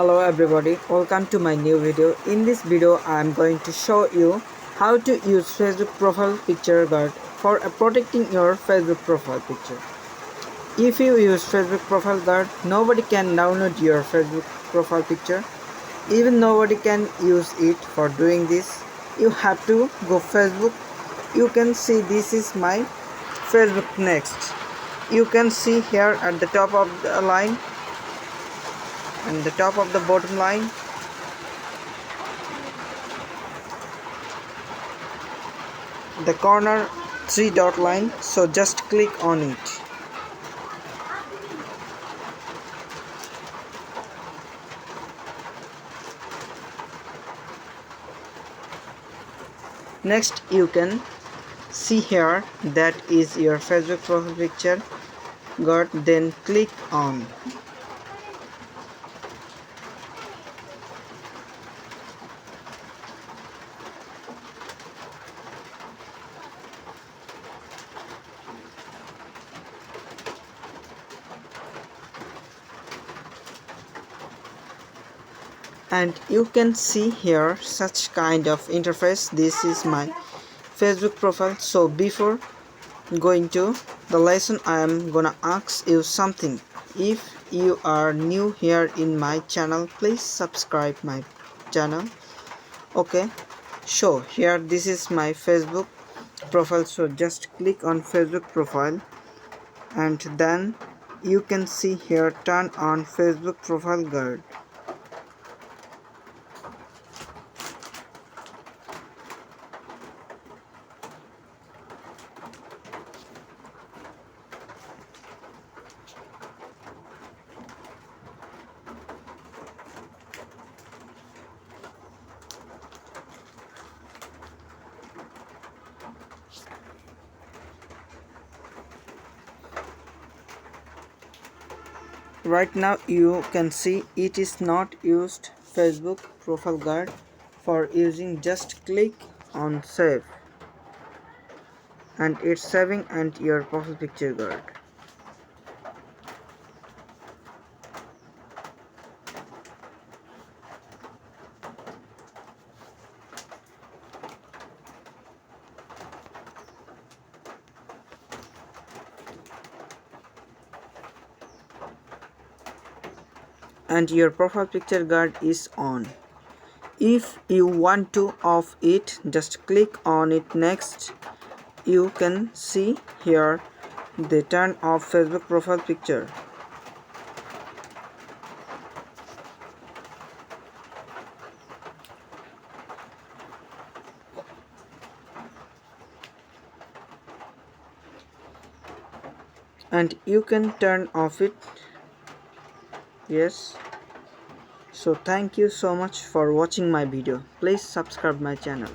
Hello everybody, welcome to my new video. In this video I am going to show you how to use Facebook profile picture guard for protecting your Facebook profile picture. If you use Facebook profile guard, nobody can download your Facebook profile picture. Even nobody can use it. For doing this, you have to go Facebook. You can see this is my Facebook. Next, you can see here at the top of the line and the top of the bottom line, the corner three dot line, so just click on it. Next, you can see here that is your Facebook profile picture got, then click on. And you can see here such kind of interface. This is my Facebook profile. So before going to the lesson, I am gonna ask you something. If you are new here in my channel, please subscribe my channel. Okay, so here this is my Facebook profile, so just click on Facebook profile and then you can see here turn on Facebook profile guard. Right now you can see it is not used Facebook profile guard. For using, just click on save and it's saving and your profile picture guard. And your profile picture guard is on. If you want to off it, just click on it. Next, you can see here the turn off Facebook profile picture. And you can turn off it. Yes. So thank you so much for watching my video. Please subscribe my channel.